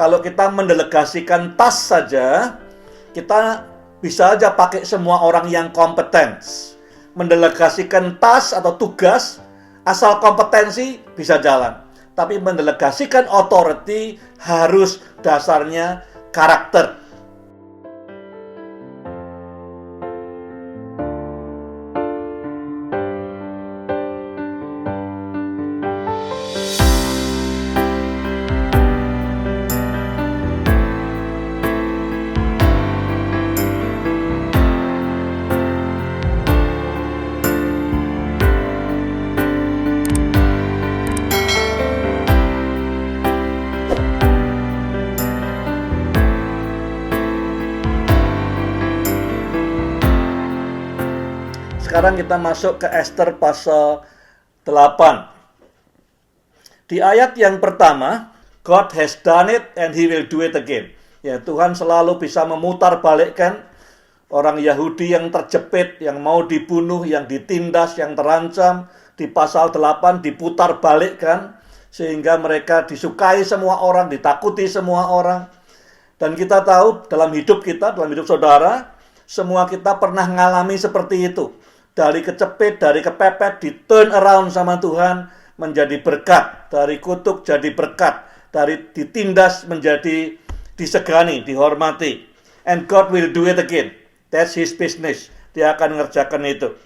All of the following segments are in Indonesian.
Kalau kita mendelegasikan tas saja, kita bisa aja pakai semua orang yang kompeten. Mendelegasikan tas atau tugas, asal kompetensi bisa jalan. Tapi mendelegasikan authority harus dasarnya karakter. Sekarang kita masuk ke Esther pasal 8. Di ayat yang pertama, God has done it and he will do it again. Ya, Tuhan selalu bisa memutarbalikkan orang Yahudi yang terjepit, yang mau dibunuh, yang ditindas, yang terancam. Di pasal 8 diputarbalikkan sehingga mereka disukai semua orang, ditakuti semua orang. Dan kita tahu dalam hidup kita, dalam hidup saudara, semua kita pernah mengalami seperti itu. Dari kecepit, dari kepepet, di turn around sama Tuhan menjadi berkat. Dari kutuk jadi berkat. Dari ditindas menjadi disegani, dihormati. And God will do it again. That's his business. Dia akan mengerjakan itu.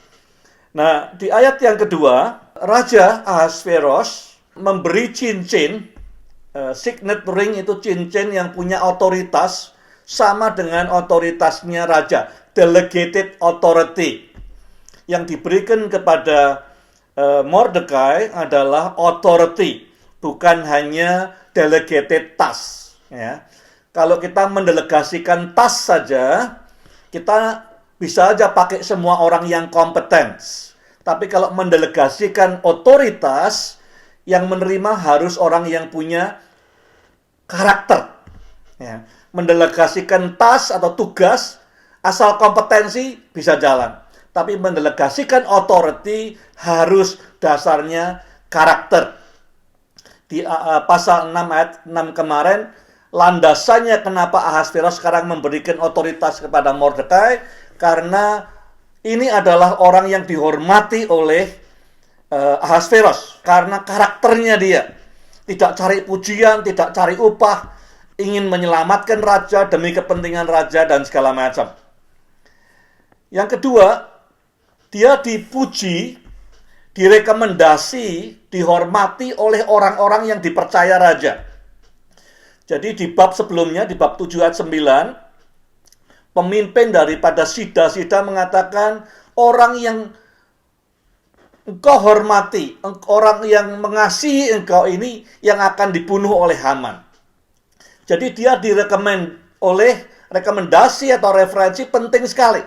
Nah, di ayat yang kedua, Raja Ahasveros memberi cincin, signet ring itu cincin yang punya otoritas, sama dengan otoritasnya Raja. Delegated authority. Yang diberikan kepada Mordekai adalah authority, bukan hanya delegated task. Ya. Kalau kita mendelegasikan task saja, kita bisa aja pakai semua orang yang kompeten. Tapi kalau mendelegasikan otoritas, yang menerima harus orang yang punya karakter. Ya. Mendelegasikan task atau tugas, asal kompetensi bisa jalan. Tapi mendelegasikan authority harus dasarnya karakter. Di pasal 6 ayat 6 kemarin, landasannya kenapa Ahasveros sekarang memberikan otoritas kepada Mordekai, karena ini adalah orang yang dihormati oleh Ahasveros. Karena karakternya dia. Tidak cari pujian, tidak cari upah, ingin menyelamatkan raja demi kepentingan raja dan segala macam. Yang kedua, dia dipuji, direkomendasi, dihormati oleh orang-orang yang dipercaya raja. Jadi di bab sebelumnya, di bab 7 ayat 9, pemimpin daripada Sida mengatakan, orang yang engkau hormati, orang yang mengasihi engkau ini yang akan dibunuh oleh Haman. Jadi dia rekomendasi atau referensi penting sekali.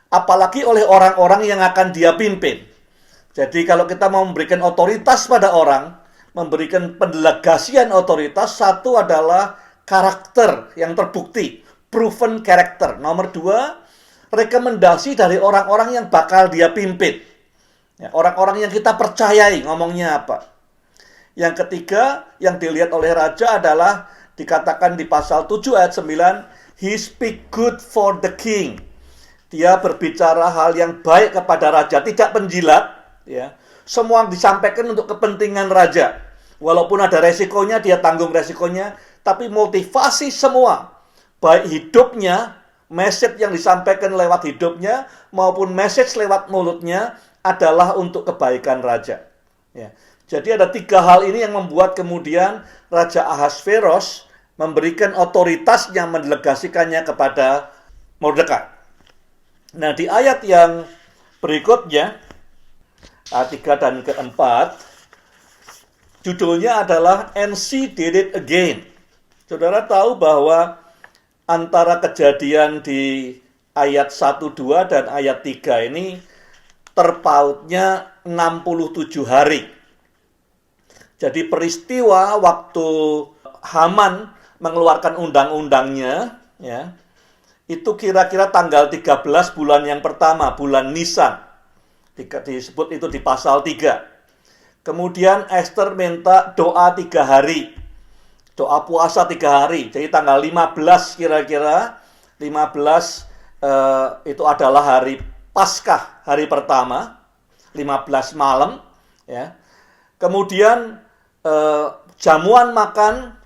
Apalagi oleh orang-orang yang akan dia pimpin. Jadi kalau kita mau memberikan otoritas pada orang, memberikan pendelegasian otoritas, satu adalah karakter yang terbukti, proven character. Nomor 2, rekomendasi dari orang-orang yang bakal dia pimpin. Ya, orang-orang yang kita percayai ngomongnya apa. Yang ketiga, yang dilihat oleh raja adalah dikatakan di pasal 7 ayat 9, he speak good for the king. Dia berbicara hal yang baik kepada raja, tidak penjilat, ya. Semua disampaikan untuk kepentingan raja. Walaupun ada resikonya, dia tanggung resikonya, tapi motivasi semua, baik hidupnya, message yang disampaikan lewat hidupnya, maupun message lewat mulutnya, adalah untuk kebaikan raja. Ya. Jadi ada 3 hal ini yang membuat kemudian Raja Ahasveros memberikan otoritasnya, mendelegasikannya kepada Mordekai. Nah, di ayat yang berikutnya, ayat 3 dan keempat, judulnya adalah And she did it again. Saudara tahu bahwa antara kejadian di ayat 1, 2 dan ayat 3 ini terpautnya 67 hari. Jadi peristiwa waktu Haman mengeluarkan undang-undangnya, ya, itu kira-kira tanggal 13 bulan yang pertama, bulan Nisan. Disebut itu di pasal 3. Kemudian Esther minta doa 3 hari. doa puasa 3 hari. Jadi tanggal 15 kira-kira, 15 itu adalah hari Paskah, hari pertama, 15 malam, ya. Kemudian jamuan makan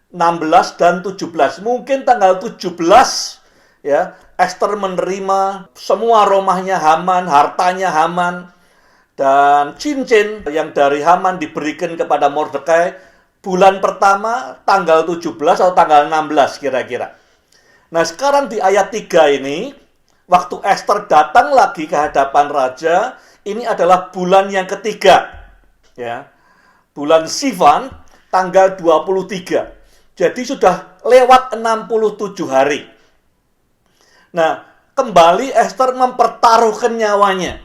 16 dan 17. Mungkin tanggal 17, ya, Ester menerima semua rumahnya Haman, hartanya Haman, dan cincin yang dari Haman diberikan kepada Mordekai bulan pertama tanggal 17 atau tanggal 16 kira-kira. Nah, sekarang di ayat 3 ini, waktu Ester datang lagi ke hadapan raja, ini adalah bulan yang ketiga, ya. Bulan Sivan tanggal 23. Jadi sudah lewat 67 hari. Nah, kembali Ester mempertaruhkan nyawanya.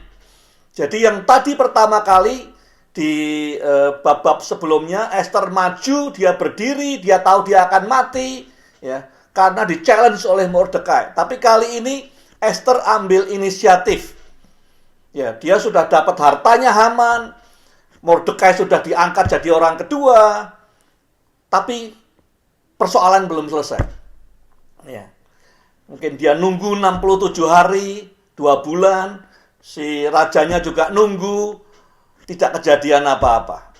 Jadi yang tadi pertama kali di bab-bab sebelumnya, Ester maju, dia berdiri, dia tahu dia akan mati, ya, karena di-challenge oleh Mordekai. Tapi kali ini Ester ambil inisiatif. Ya, dia sudah dapat hartanya Haman, Mordekai sudah diangkat jadi orang kedua, tapi persoalan belum selesai. Ya. Mungkin dia nunggu 67 hari, 2 bulan, si rajanya juga nunggu, tidak kejadian apa-apa.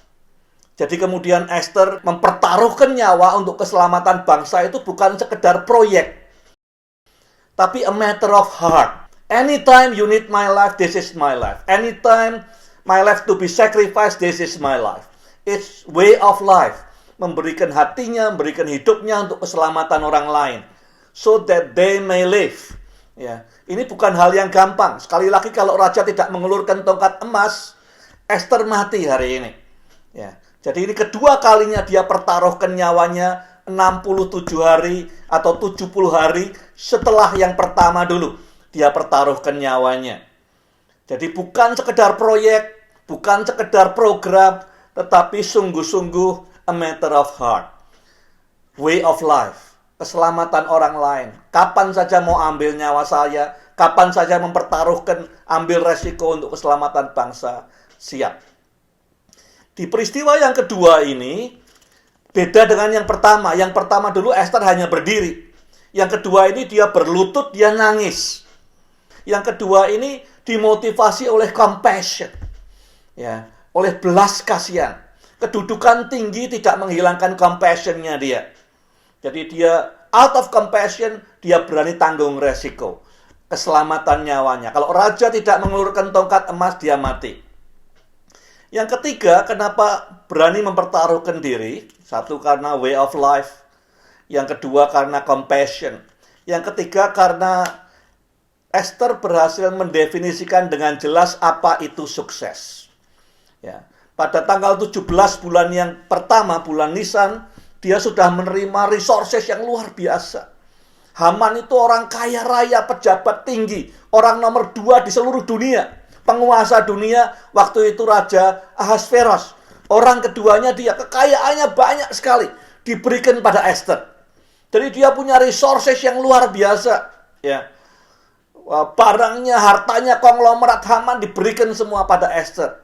Jadi kemudian Ester mempertaruhkan nyawa untuk keselamatan bangsa itu bukan sekedar proyek, tapi a matter of heart. Anytime you need my life, this is my life. Anytime my life to be sacrificed, this is my life. It's way of life. Memberikan hatinya, memberikan hidupnya untuk keselamatan orang lain. So that they may live. Ya, ini bukan hal yang gampang. Sekali lagi, kalau raja tidak mengulurkan tongkat emas, Ester mati hari ini. Ya, jadi ini kedua kalinya dia pertaruhkan nyawanya 67 hari atau 70 hari setelah yang pertama dulu. Dia pertaruhkan nyawanya. Jadi bukan sekedar proyek, bukan sekedar program, tetapi sungguh-sungguh a matter of heart. Way of life. Keselamatan orang lain. Kapan saja mau ambil nyawa saya, kapan saja mempertaruhkan, ambil resiko untuk keselamatan bangsa, siap. Di peristiwa yang kedua ini, beda dengan yang pertama. Yang pertama dulu Ester hanya berdiri. Yang kedua ini dia berlutut, dia nangis. Yang kedua ini dimotivasi oleh compassion. Ya, oleh belas kasihan. Kedudukan tinggi tidak menghilangkan compassion-nya dia. Jadi dia out of compassion, dia berani tanggung resiko. Keselamatan nyawanya. Kalau raja tidak mengulurkan tongkat emas, dia mati. Yang ketiga, kenapa berani mempertaruhkan diri? Satu, karena way of life. Yang kedua, karena compassion. Yang ketiga, karena Ester berhasil mendefinisikan dengan jelas apa itu sukses. Ya. Pada tanggal 17 bulan yang pertama, bulan Nisan, dia sudah menerima resources yang luar biasa. Haman itu orang kaya raya, pejabat tinggi, orang nomor 2 di seluruh dunia. Penguasa dunia, waktu itu Raja Ahasveros. Orang keduanya dia, kekayaannya banyak sekali, diberikan pada Ester. Jadi dia punya resources yang luar biasa. Ya. Barangnya, hartanya, konglomerat Haman diberikan semua pada Ester.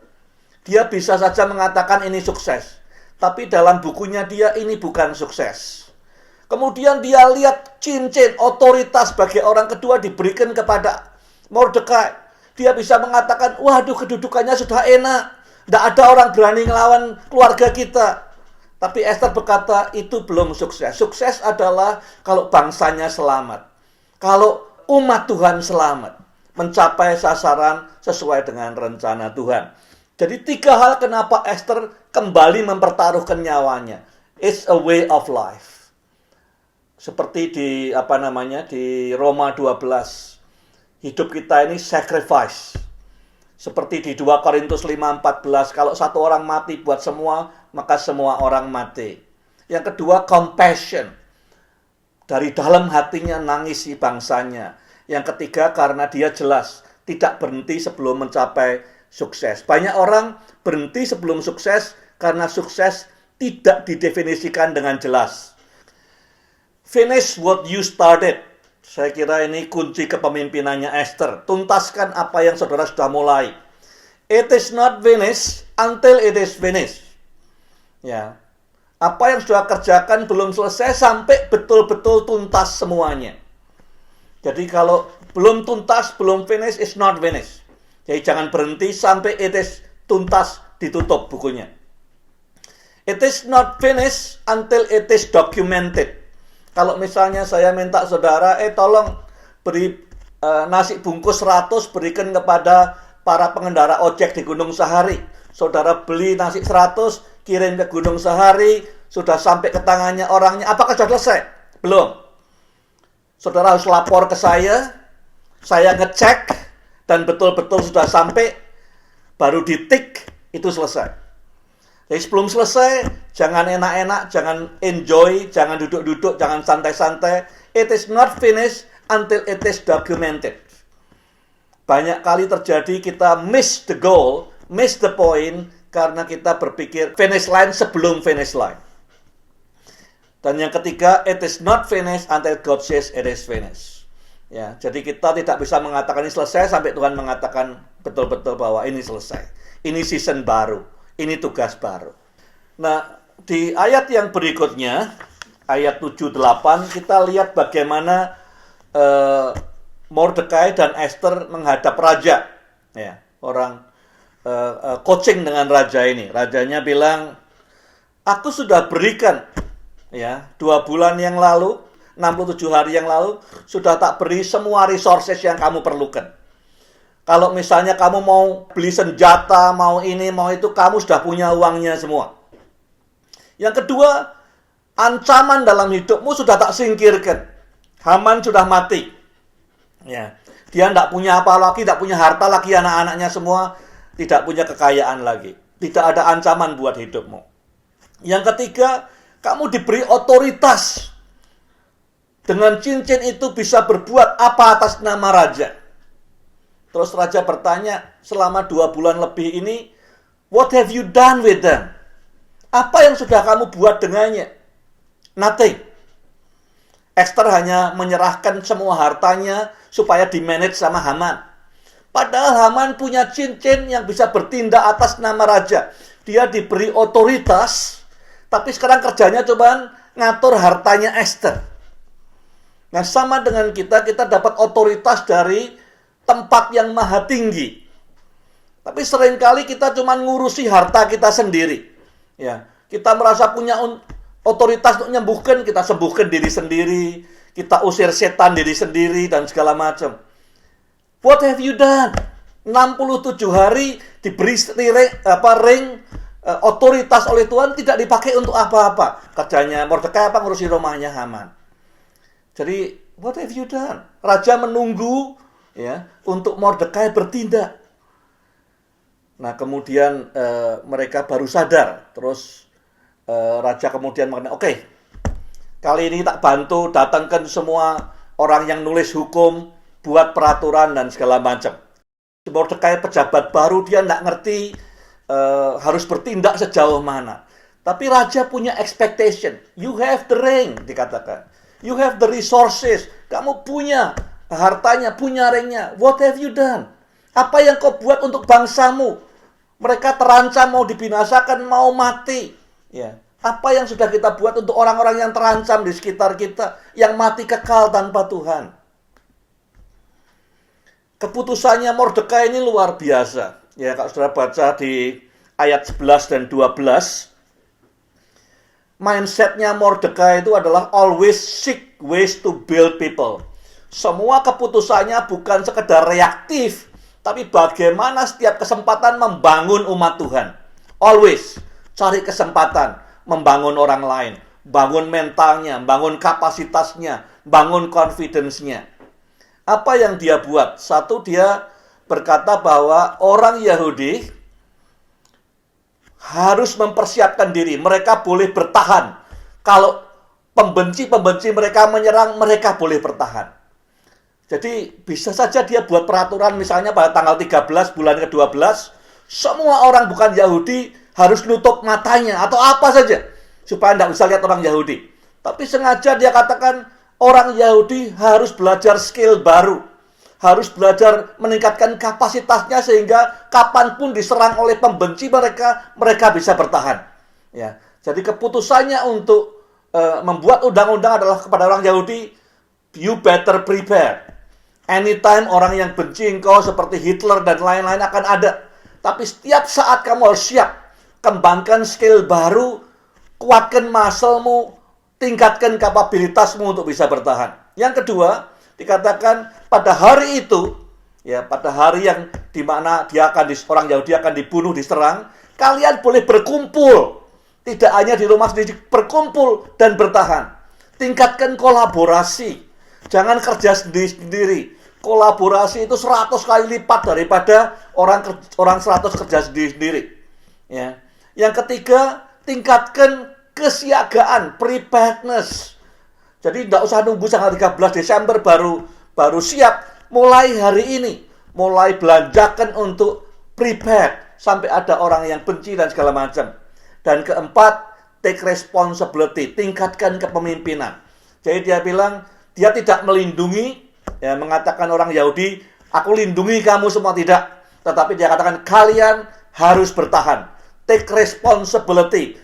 Dia bisa saja mengatakan ini sukses. Tapi dalam bukunya dia, ini bukan sukses. Kemudian dia lihat cincin otoritas sebagai orang kedua diberikan kepada Mordekai. Dia bisa mengatakan, waduh kedudukannya sudah enak. Tidak ada orang berani ngelawan keluarga kita. Tapi Ester berkata, itu belum sukses. Sukses adalah kalau bangsanya selamat. Kalau umat Tuhan selamat. Mencapai sasaran sesuai dengan rencana Tuhan. Jadi 3 hal kenapa Ester kembali mempertaruhkan nyawanya. It's a way of life. Seperti di di Roma 12. Hidup kita ini sacrifice. Seperti di 2 Korintus 5:14, kalau satu orang mati buat semua, maka semua orang mati. Yang kedua, compassion. Dari dalam hatinya nangisi bangsanya. Yang ketiga, karena dia jelas tidak berhenti sebelum mencapai sukses. Banyak orang berhenti sebelum sukses karena sukses tidak didefinisikan dengan jelas. Finish what you started. Saya kira ini kunci kepemimpinannya Ester. Tuntaskan apa yang saudara sudah mulai. It is not finished until it is finished. Ya. Apa yang sudah kerjakan belum selesai sampai betul-betul tuntas semuanya. Jadi kalau belum tuntas, belum finish, is not finish. Jadi jangan berhenti sampai it is tuntas, ditutup bukunya. It is not finished until it is documented. Kalau misalnya saya minta saudara, tolong beri nasi bungkus 100 berikan kepada para pengendara ojek di Gunung Sahari. Saudara beli nasi 100, kirim ke Gunung Sahari, sudah sampai ke tangannya orangnya. Apakah sudah selesai? Belum. Saudara harus lapor ke saya ngecek, dan betul-betul sudah sampai, baru ditik, itu selesai. Jadi sebelum selesai, jangan enak-enak, jangan enjoy, jangan duduk-duduk, jangan santai-santai. It is not finished until it is documented. Banyak kali terjadi kita miss the goal, miss the point, karena kita berpikir finish line sebelum finish line. Dan yang ketiga, it is not finished until God says it is finished. Ya, jadi kita tidak bisa mengatakan ini selesai sampai Tuhan mengatakan betul-betul bahwa ini selesai. Ini season baru, ini tugas baru. Nah, di ayat yang berikutnya, ayat 7-8, kita lihat bagaimana Mordekai dan Esther menghadap raja. Ya, orang coaching dengan raja ini. Rajanya bilang, aku sudah berikan, ya, 2 bulan yang lalu, 67 hari yang lalu, sudah tak beri semua resources yang kamu perlukan. Kalau misalnya kamu mau beli senjata, mau ini, mau itu, kamu sudah punya uangnya semua. Yang kedua, ancaman dalam hidupmu sudah tak singkirkan. Haman sudah mati. Ya, dia tidak punya apa lagi, tidak punya harta lagi, anak-anaknya semua tidak punya kekayaan lagi. Tidak ada ancaman buat hidupmu. Yang ketiga, kamu diberi otoritas. Dengan cincin itu bisa berbuat apa atas nama raja. Terus raja bertanya, selama 2 bulan lebih ini, what have you done with them? Apa yang sudah kamu buat dengannya? Nothing. Esther hanya menyerahkan semua hartanya supaya di-manage sama Haman. Padahal Haman punya cincin yang bisa bertindak atas nama raja. Dia diberi otoritas, tapi sekarang kerjanya cobaan ngatur hartanya Esther. Nah, sama dengan kita dapat otoritas dari tempat yang maha tinggi. Tapi seringkali kita cuma ngurusi harta kita sendiri. Ya, kita merasa punya otoritas untuk menyembuhkan, kita sembuhkan diri sendiri, kita usir setan diri sendiri, dan segala macam. What have you done? 67 hari diberi ring otoritas oleh Tuhan, tidak dipakai untuk apa-apa. Kerjanya Mordekai apa? Ngurusi rumahnya Haman. Jadi, what have you done? Raja menunggu, ya, untuk Mordekai bertindak. Nah, kemudian mereka baru sadar. Terus raja kemudian mengatakan, oke, kali ini tak bantu, datangkan semua orang yang nulis hukum, buat peraturan dan segala macam. Mordekai pejabat baru, dia tidak ngerti harus bertindak sejauh mana. Tapi raja punya expectation. You have the ring, dikatakan. You have the resources. Kamu punya hartanya, punya ringnya. What have you done? Apa yang kau buat untuk bangsamu? Mereka terancam, mau dibinasakan, mau mati. Ya. Apa yang sudah kita buat untuk orang-orang yang terancam di sekitar kita, yang mati kekal tanpa Tuhan? Keputusannya Mordekai ini luar biasa. Ya, kalau saudara baca di ayat 11 dan 12, mindsetnya Mordekai itu adalah always seek ways to build people. Semua keputusannya bukan sekedar reaktif, tapi bagaimana setiap kesempatan membangun umat Tuhan. Always cari kesempatan membangun orang lain, bangun mentalnya, bangun kapasitasnya, bangun confidence-nya. Apa yang dia buat? Satu, dia berkata bahwa orang Yahudi harus mempersiapkan diri. Mereka boleh bertahan. Kalau pembenci-pembenci mereka menyerang, mereka boleh bertahan. Jadi bisa saja dia buat peraturan, misalnya pada tanggal 13 bulan ke-12, semua orang bukan Yahudi harus nutup matanya atau apa saja supaya tidak bisa lihat orang Yahudi. Tapi sengaja dia katakan orang Yahudi harus belajar skill baru, harus belajar meningkatkan kapasitasnya sehingga kapanpun diserang oleh pembenci mereka bisa bertahan. Ya, Jadi keputusannya untuk membuat undang-undang adalah kepada orang Yahudi, you better prepare. Anytime orang yang benci engkau seperti Hitler dan lain-lain akan ada. Tapi setiap saat kamu harus siap. Kembangkan skill baru, kuatkan muscle-mu, tingkatkan kapabilitasmu untuk bisa bertahan. Yang kedua, dikatakan pada hari itu, ya pada hari yang dimana orang Yahudi akan dibunuh, diserang, kalian boleh berkumpul. Tidak hanya di rumah sendiri, berkumpul dan bertahan. Tingkatkan kolaborasi. Jangan kerja sendiri-sendiri. Kolaborasi itu 100 kali lipat daripada orang 100 kerja sendiri-sendiri. Ya. Yang ketiga, tingkatkan kesiagaan, preparedness. Jadi tidak usah nunggu tanggal 13 Desember baru siap. Mulai hari ini, mulai belanjakan untuk prepare sampai ada orang yang benci dan segala macam. Dan keempat, take responsibility, tingkatkan kepemimpinan. Jadi dia bilang, dia tidak melindungi, ya, mengatakan orang Yahudi, aku lindungi kamu semua, tidak. Tetapi dia katakan, kalian harus bertahan. Take responsibility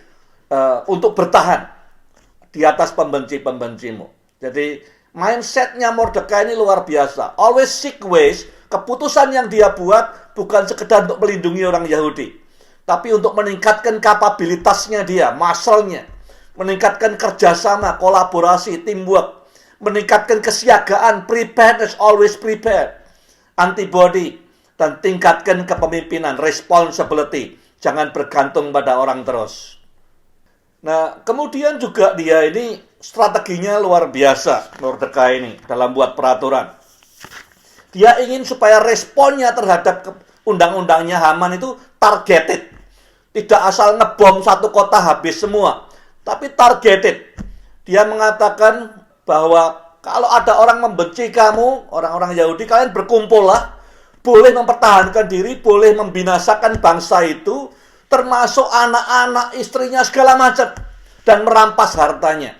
untuk bertahan di atas pembenci-pembencimu. Jadi, mindsetnya Mordekai ini luar biasa. Always seek ways, keputusan yang dia buat bukan sekedar untuk melindungi orang Yahudi, tapi untuk meningkatkan kapabilitasnya dia, muscle-nya, meningkatkan kerjasama, kolaborasi, teamwork, meningkatkan kesiagaan, preparedness, always prepared, antibody, dan tingkatkan kepemimpinan, responsibility. Jangan bergantung pada orang terus. Nah, kemudian juga dia ini strateginya luar biasa, Mordekai ini, dalam buat peraturan. Dia ingin supaya responnya terhadap undang-undangnya Haman itu targeted. Tidak asal ngebom satu kota habis semua, tapi targeted. Dia mengatakan bahwa kalau ada orang membenci kamu, orang-orang Yahudi, kalian berkumpullah. Boleh mempertahankan diri, boleh membinasakan bangsa itu, termasuk anak-anak, istrinya, segala macam. Dan merampas hartanya.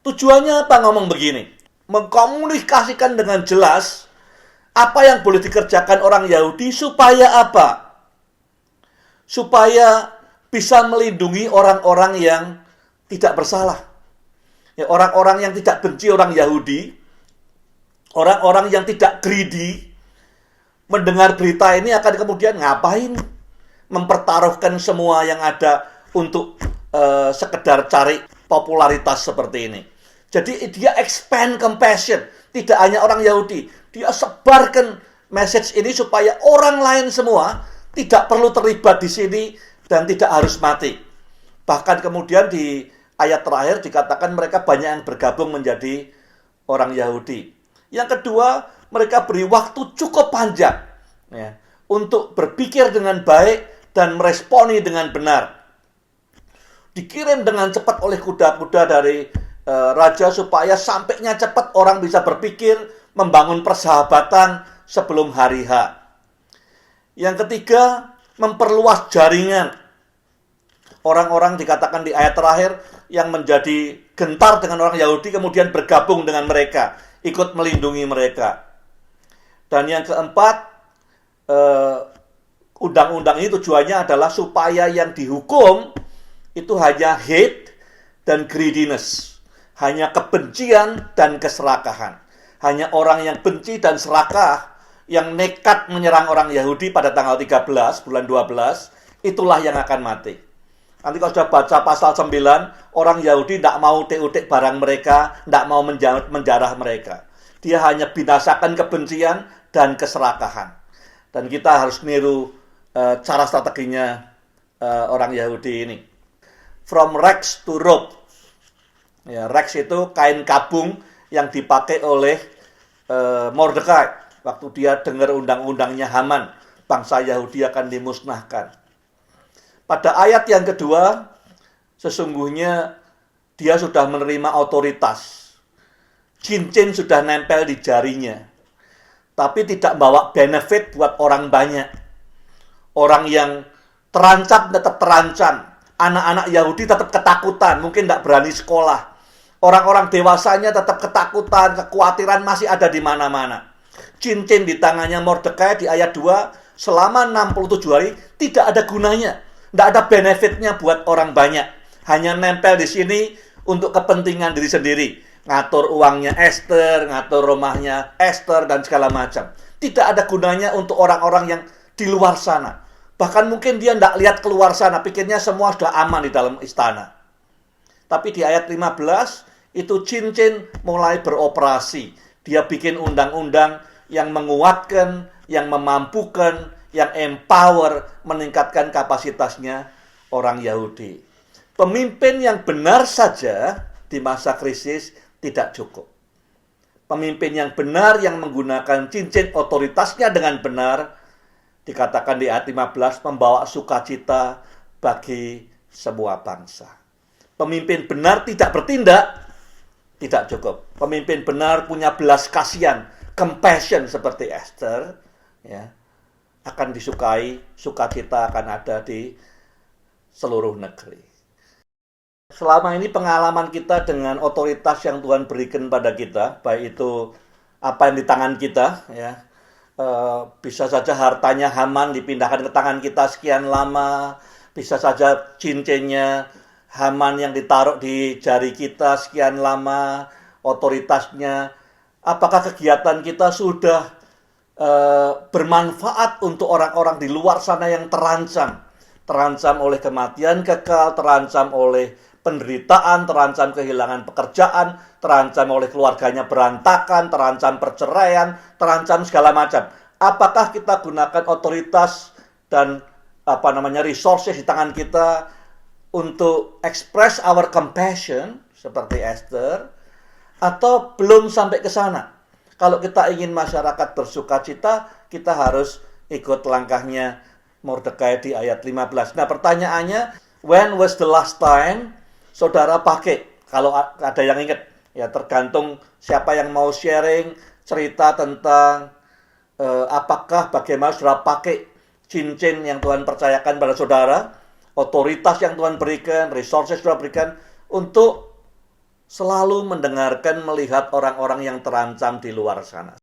Tujuannya apa ngomong begini? Mengkomunikasikan dengan jelas apa yang boleh dikerjakan orang Yahudi supaya apa? Supaya bisa melindungi orang-orang yang tidak bersalah. Ya, orang-orang yang tidak benci orang Yahudi, orang-orang yang tidak greedy, mendengar berita ini akan kemudian ngapain? Mempertaruhkan semua yang ada untuk sekedar cari popularitas seperti ini. Jadi dia expand compassion. Tidak hanya orang Yahudi. Dia sebarkan message ini supaya orang lain semua tidak perlu terlibat di sini dan tidak harus mati. Bahkan kemudian di ayat terakhir dikatakan mereka banyak yang bergabung menjadi orang Yahudi. Yang kedua, mereka beri waktu cukup panjang, ya, untuk berpikir dengan baik dan meresponi dengan benar. Dikirim dengan cepat oleh kuda-kuda dari raja supaya sampainya cepat orang bisa berpikir, membangun persahabatan sebelum hari H. Yang ketiga, memperluas jaringan. Orang-orang dikatakan di ayat terakhir yang menjadi gentar dengan orang Yahudi kemudian bergabung dengan mereka, ikut melindungi mereka. Dan yang keempat, undang-undang ini tujuannya adalah supaya yang dihukum itu hanya hate dan greediness. Hanya kebencian dan keserakahan. Hanya orang yang benci dan serakah, yang nekat menyerang orang Yahudi pada tanggal 13, bulan 12, itulah yang akan mati. Nanti kalau sudah baca pasal 9, orang Yahudi tidak mau utik barang mereka, tidak mau menjarah mereka. Dia hanya binasakan kebencian dan keserakahan. Dan kita harus niru cara strateginya orang Yahudi ini. From rags to rope. Ya, rags itu kain kabung yang dipakai oleh Mordekai waktu dia dengar undang-undangnya Haman, bangsa Yahudi akan dimusnahkan. Pada ayat yang kedua, sesungguhnya dia sudah menerima otoritas. Cincin sudah nempel di jarinya. Tapi tidak bawa benefit buat orang banyak. Orang yang terancam tetap terancam. Anak-anak Yahudi tetap ketakutan, mungkin tidak berani sekolah. Orang-orang dewasanya tetap ketakutan, kekhawatiran masih ada di mana-mana. Cincin di tangannya Mordekai di ayat 2, selama 67 hari tidak ada gunanya. Nggak ada benefitnya buat orang banyak. Hanya nempel di sini untuk kepentingan diri sendiri. Ngatur uangnya Esther, ngatur rumahnya Esther, dan segala macam. Tidak ada gunanya untuk orang-orang yang di luar sana. Bahkan mungkin dia nggak lihat keluar sana, pikirnya semua sudah aman di dalam istana. Tapi di ayat 15, itu cincin mulai beroperasi. Dia bikin undang-undang yang menguatkan, yang memampukan, yang empower, meningkatkan kapasitasnya orang Yahudi. Pemimpin yang benar saja di masa krisis tidak cukup. Pemimpin yang benar yang menggunakan cincin otoritasnya dengan benar, dikatakan di ayat 15, membawa sukacita bagi semua bangsa. Pemimpin benar tidak bertindak, tidak cukup. Pemimpin benar punya belas kasihan, compassion seperti Esther, ya, akan disukai, sukacita akan ada di seluruh negeri. Selama ini pengalaman kita dengan otoritas yang Tuhan berikan pada kita, baik itu apa yang di tangan kita, ya, bisa saja hartanya Haman dipindahkan ke tangan kita sekian lama, bisa saja cincinnya Haman yang ditaruh di jari kita sekian lama, otoritasnya. Apakah kegiatan kita sudah bermanfaat untuk orang-orang di luar sana yang terancam oleh kematian kekal, terancam oleh penderitaan, terancam kehilangan pekerjaan, terancam oleh keluarganya berantakan, terancam perceraian, terancam segala macam. Apakah kita gunakan otoritas dan resources di tangan kita untuk express our compassion seperti Esther, atau belum sampai ke sana? Kalau kita ingin masyarakat bersukacita, kita harus ikut langkahnya Mordekai di ayat 15. Nah, pertanyaannya, when was the last time saudara pakai? Kalau ada yang ingat, ya tergantung siapa yang mau sharing cerita tentang apakah bagaimana saudara pakai cincin yang Tuhan percayakan pada saudara, otoritas yang Tuhan berikan, resources Tuhan berikan untuk selalu mendengarkan, melihat orang-orang yang terancam di luar sana.